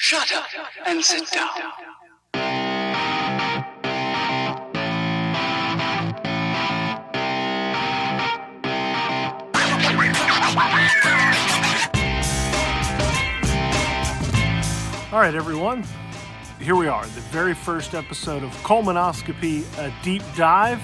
Shut up and sit down. All right, everyone. Here we are, the very first episode of Colemanoscopy, a deep dive.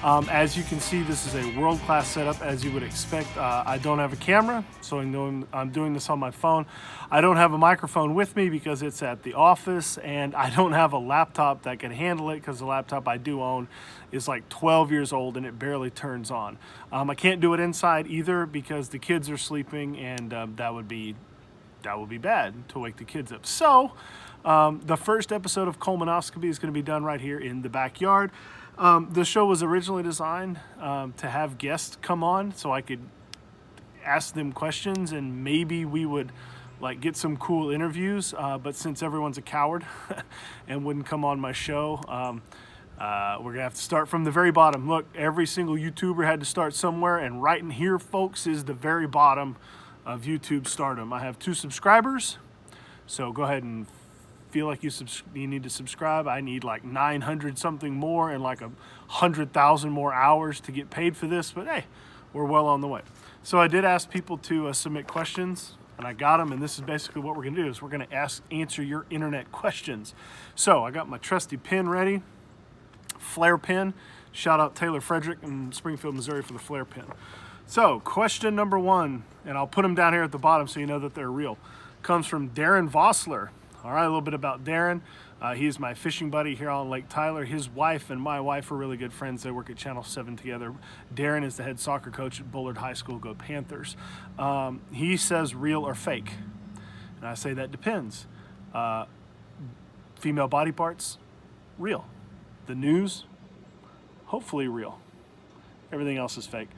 As you can see, this is a world-class setup, as you would expect. I don't have a camera, so I'm doing this on my phone. I don't have a microphone with me because it's at the office, and I don't have a laptop that can handle it because the laptop I do own is like 12 years old and it barely turns on. I can't do it inside either because the kids are sleeping, and that would be bad to wake the kids up. So the first episode of Colemanoscopy is going to be done right here in the backyard. The show was originally designed to have guests come on so I could ask them questions and maybe we would like get some cool interviews. But since everyone's a coward and wouldn't come on my show, we're gonna have to start from the very bottom. Look, every single YouTuber had to start somewhere, and right in here, folks, is the very bottom of YouTube stardom. I have 2 subscribers, so go ahead and feel like you need to subscribe. I need like 900 something more and like 100,000 more hours to get paid for this, but hey, we're well on the way. So I did ask people to submit questions, and I got them, and this is basically what we're gonna do is we're gonna answer your internet questions. So I got my trusty pen ready, Flare pen. Shout out Taylor Frederick in Springfield, Missouri for the Flare pen. So question number 1, and I'll put them down here at the bottom so you know that they're real, comes from Darren Vossler. All right, a little bit about Darren. He's my fishing buddy here on Lake Tyler. His wife and my wife are really good friends. They work at Channel 7 together. Darren is the head soccer coach at Bullard High School. Go Panthers. He says real or fake. And I say that depends. Female body parts, real. The news, hopefully real. Everything else is fake.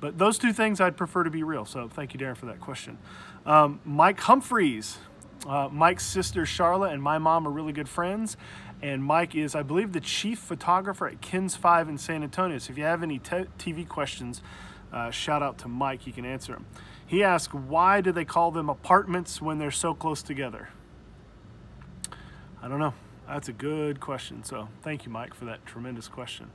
But those 2 things I'd prefer to be real. So thank you, Darren, for that question. Mike Humphreys. Mike's sister Charlotte and my mom are really good friends, and Mike is, I believe, the chief photographer at Kins 5 in San Antonio. So if you have any TV questions, shout out to Mike. He can answer them. He asked, why do they call them apartments when they're so close together? I don't know. That's a good question. So thank you, Mike, for that tremendous question.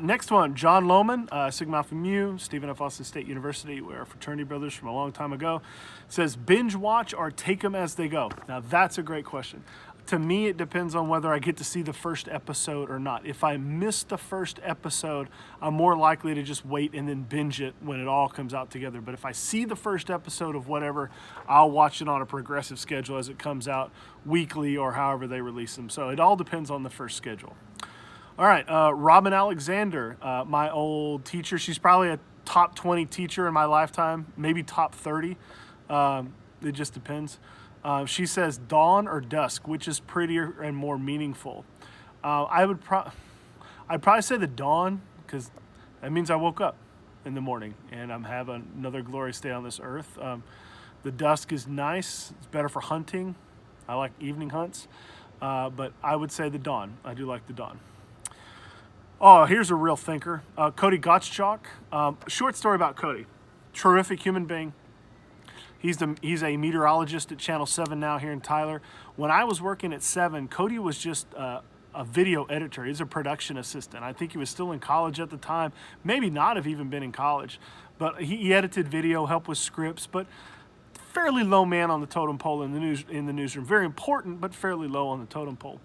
Next one, John Lohman, Sigma Alpha Mu, Stephen F. Austin State University. We're fraternity brothers from a long time ago. Says, binge watch or take them as they go? Now, that's a great question. To me, it depends on whether I get to see the first episode or not. If I miss the first episode, I'm more likely to just wait and then binge it when it all comes out together. But if I see the first episode of whatever, I'll watch it on a progressive schedule as it comes out weekly or however they release them. So it all depends on the first schedule. All right, Robin Alexander, my old teacher. She's probably a top 20 teacher in my lifetime, maybe top 30. It just depends. She says dawn or dusk, which is prettier and more meaningful. I'd probably say the dawn, because that means I woke up in the morning and I'm having another glorious day on this earth. The dusk is nice. It's better for hunting. I like evening hunts, but I would say the dawn. I do like the dawn. Oh, here's a real thinker. Cody Gottschalk. Short story about Cody. Terrific human being. He's a meteorologist at Channel 7 now here in Tyler. When I was working at 7, Cody was just a video editor. He's a production assistant. I think he was still in college at the time. Maybe not have even been in college. But he edited video, helped with scripts, but fairly low man on the totem pole in the newsroom. Very important, but fairly low on the totem pole.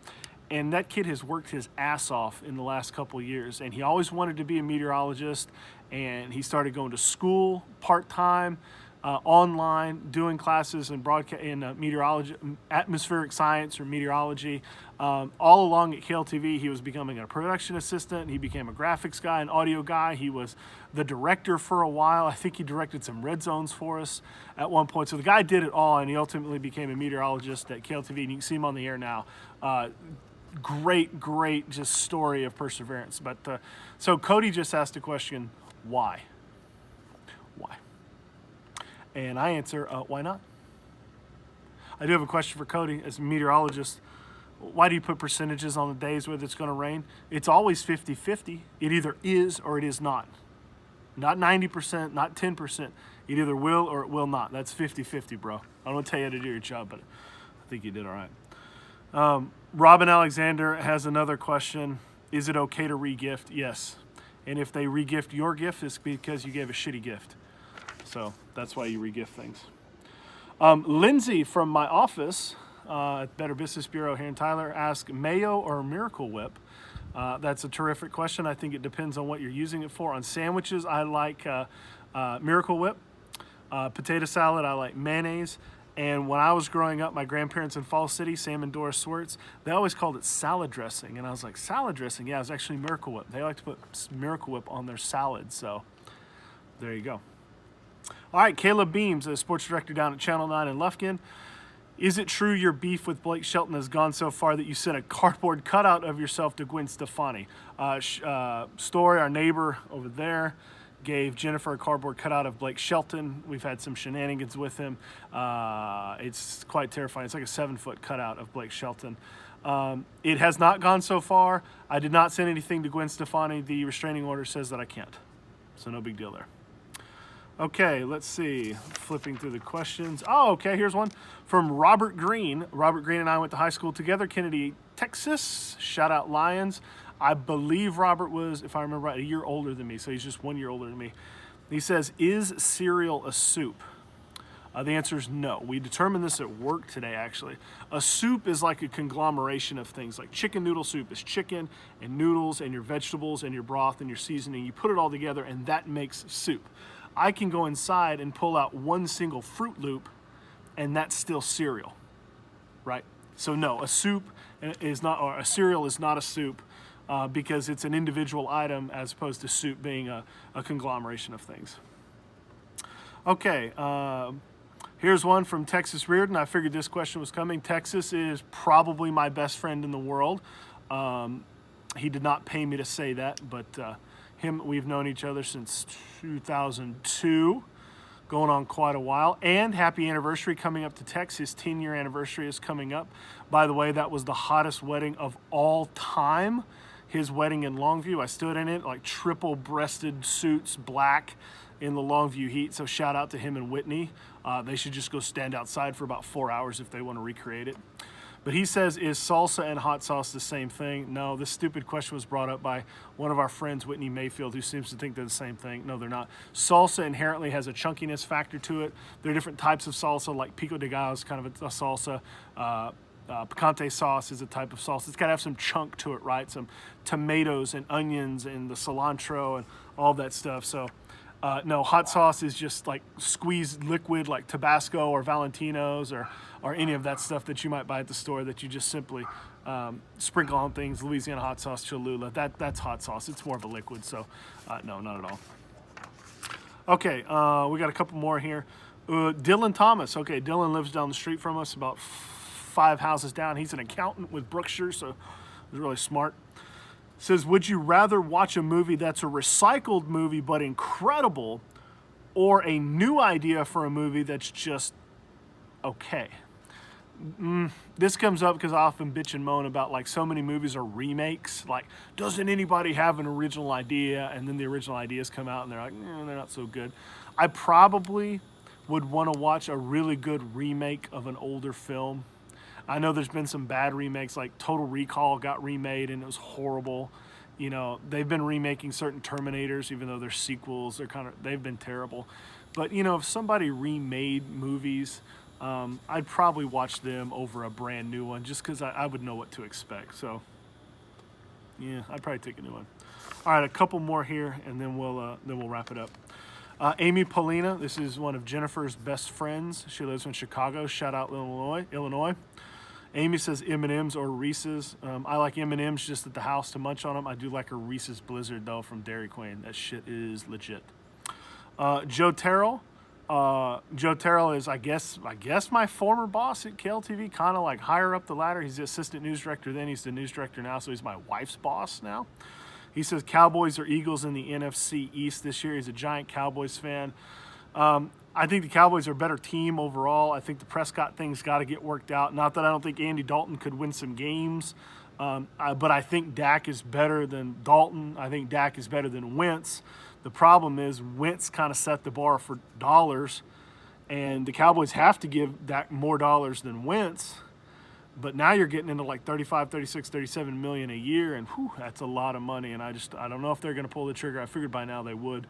And that kid has worked his ass off in the last couple of years. And he always wanted to be a meteorologist. And he started going to school part-time, online, doing classes in meteorology, atmospheric science or meteorology. All along at KLTV, he was becoming a production assistant. He became a graphics guy, an audio guy. He was the director for a while. I think he directed some red zones for us at one point. So the guy did it all, and he ultimately became a meteorologist at KLTV. And you can see him on the air now. Great just story of perseverance. But so Cody just asked a question, why? Why? And I answer, why not? I do have a question for Cody as a meteorologist. Why do you put percentages on the days where it's going to rain? It's always 50-50. It either is or it is not. Not 90%, not 10%. It either will or it will not. That's 50-50, bro. I don't want to tell you how to do your job, but I think you did all right. Robin Alexander has another question. Is it okay to re-gift? Yes. And if they re-gift your gift, it's because you gave a shitty gift. So that's why you re-gift things. Lindsay from my office at Better Business Bureau here in Tyler asked, mayo or Miracle Whip? That's a terrific question. I think it depends on what you're using it for. On sandwiches, I like Miracle Whip. Potato salad, I like mayonnaise. And when I was growing up, my grandparents in Fall City, Sam and Doris Swartz, they always called it salad dressing. And I was like, salad dressing? Yeah, it was actually Miracle Whip. They like to put Miracle Whip on their salad. So there you go. All right, Caleb Beams, a sports director down at Channel 9 in Lufkin. Is it true your beef with Blake Shelton has gone so far that you sent a cardboard cutout of yourself to Gwen Stefani? Story, our neighbor over there, gave Jennifer a cardboard cutout of Blake Shelton. We've had some shenanigans with him. It's quite terrifying. It's like a 7-foot cutout of Blake Shelton. It has not gone so far. I did not send anything to Gwen Stefani. The restraining order says that I can't. So no big deal there. Okay, let's see. Flipping through the questions. Oh, okay, here's one from Robert Green. Robert Green and I went to high school together, Kennedy, Texas. Shout out Lions. I believe Robert was, if I remember right, a year older than me, so he's just 1 year older than me. He says, is cereal a soup? The answer is no. We determined this at work today, actually. A soup is like a conglomeration of things. Like chicken noodle soup is chicken and noodles and your vegetables and your broth and your seasoning. You put it all together, and that makes soup. I can go inside and pull out one single Fruit Loop, and that's still cereal, right? So no, a soup is not, or a cereal is not a soup because it's an individual item as opposed to soup being a conglomeration of things. Okay, here's one from Texas Reardon. I figured this question was coming. Texas is probably my best friend in the world. He did not pay me to say that, but we've known each other since 2002, going on quite a while. And happy anniversary coming up to Tex. His 10-year anniversary is coming up. By the way, that was the hottest wedding of all time. His wedding in Longview. I stood in it, like triple-breasted suits, black, in the Longview heat. So shout out to him and Whitney. They should just go stand outside for about 4 hours if they want to recreate it. But he says, is salsa and hot sauce the same thing? No, this stupid question was brought up by one of our friends, Whitney Mayfield, who seems to think they're the same thing. No, they're not. Salsa inherently has a chunkiness factor to it. There are different types of salsa, like pico de gallo is kind of a salsa. Picante sauce is a type of sauce. It's got to have some chunk to it, right? Some tomatoes and onions and the cilantro and all that stuff. So no, hot sauce is just like squeezed liquid like Tabasco or Valentino's or any of that stuff that you might buy at the store that you just simply sprinkle on things. Louisiana hot sauce, Cholula, that's hot sauce. It's more of a liquid, so no, not at all. Okay, we got a couple more here. Dylan Thomas. Okay, Dylan lives down the street from us, about 5 houses down. He's an accountant with Brookshire, so he's really smart. Says, would you rather watch a movie that's a recycled movie but incredible, or a new idea for a movie that's just okay? This comes up because I often bitch and moan about like so many movies are remakes. Like, doesn't anybody have an original idea? And then the original ideas come out and they're like, they're not so good. I probably would want to watch a really good remake of an older film. I know there's been some bad remakes, like Total Recall got remade and it was horrible. You know, they've been remaking certain Terminators, even though they're sequels. They've been terrible. But you know, if somebody remade movies, I'd probably watch them over a brand new one, just because I would know what to expect. So, yeah, I'd probably take a new one. All right, a couple more here, and then we'll wrap it up. Amy Paulina, this is one of Jennifer's best friends. She lives in Chicago. Shout out Illinois. Amy says M&M's or Reese's. I like M&M's just at the house to munch on them. I do like a Reese's Blizzard, though, from Dairy Queen. That shit is legit. Joe Terrell. Joe Terrell is, I guess my former boss at KLTV, kind of like higher up the ladder. He's the assistant news director then. He's the news director now, so he's my wife's boss now. He says Cowboys or Eagles in the NFC East this year. He's a giant Cowboys fan. I think the Cowboys are a better team overall. I think the Prescott thing's got to get worked out. Not that I don't think Andy Dalton could win some games, but I think Dak is better than Dalton. I think Dak is better than Wentz. The problem is Wentz kind of set the bar for dollars, and the Cowboys have to give Dak more dollars than Wentz. But now you're getting into like 35, 36, 37 million a year, and whew, that's a lot of money. And I don't know if they're going to pull the trigger. I figured by now they would.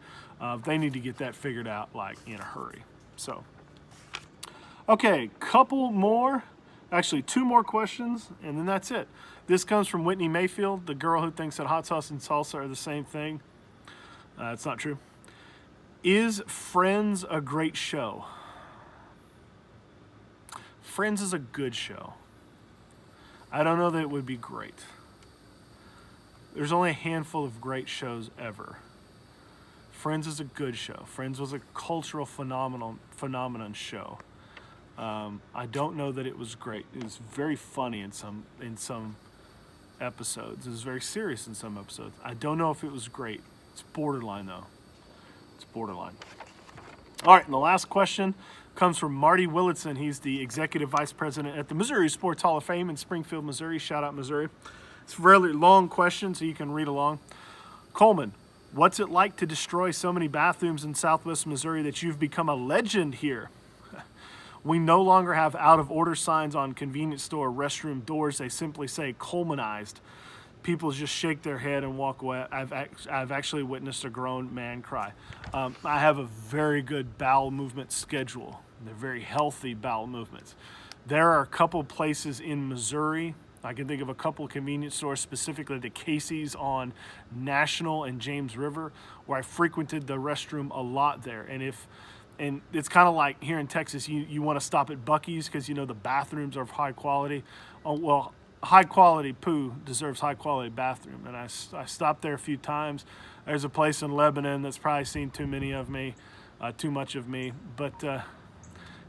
They need to get that figured out like in a hurry. So, okay, couple more, actually 2 more questions, and then that's it. This comes from Whitney Mayfield, the girl who thinks that hot sauce and salsa are the same thing. It's not true. Is Friends a great show? Friends is a good show. I don't know that it would be great. There's only a handful of great shows ever. Friends is a good show. Friends was a cultural phenomenon show. I don't know that it was great. It was very funny in some episodes. It was very serious in some episodes. I don't know if it was great. It's borderline though. It's borderline. All right, and the last question comes from Marty Willitson. He's the executive vice president at the Missouri Sports Hall of Fame in Springfield, Missouri. Shout out Missouri. It's a really long question, so you can read along. Coleman, what's it like to destroy so many bathrooms in Southwest Missouri that you've become a legend here? We no longer have out-of-order signs on convenience store restroom doors. They simply say Colemanized. People just shake their head and walk away. I've actually witnessed a grown man cry. I have a very good bowel movement schedule. They're very healthy bowel movements. There are a couple places in Missouri. I can think of a couple convenience stores, specifically the Casey's on National and James River, where I frequented the restroom a lot there. And it's kind of like here in Texas, you want to stop at Buc-ee's because you know the bathrooms are of high quality. Oh, well, high quality poo deserves high quality bathroom. And I stopped there a few times. There's a place in Lebanon that's probably seen too much of me. But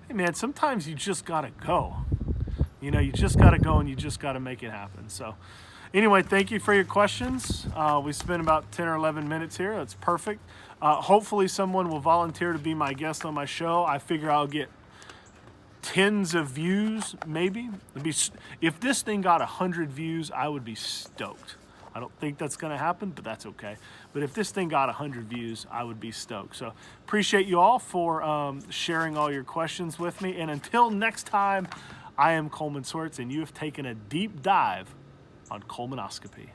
hey man, sometimes you just gotta go. You know, you just gotta go and you just gotta make it happen. So anyway, thank you for your questions. We spent about 10 or 11 minutes here. That's perfect. Hopefully someone will volunteer to be my guest on my show. I figure I'll get tens of views, maybe. If this thing got 100 views, I would be stoked. I don't think that's going to happen, but that's okay. But if this thing got 100 views, I would be stoked. So appreciate you all for sharing all your questions with me. And until next time, I am Coleman Swartz, and you have taken a deep dive on Colemanoscopy.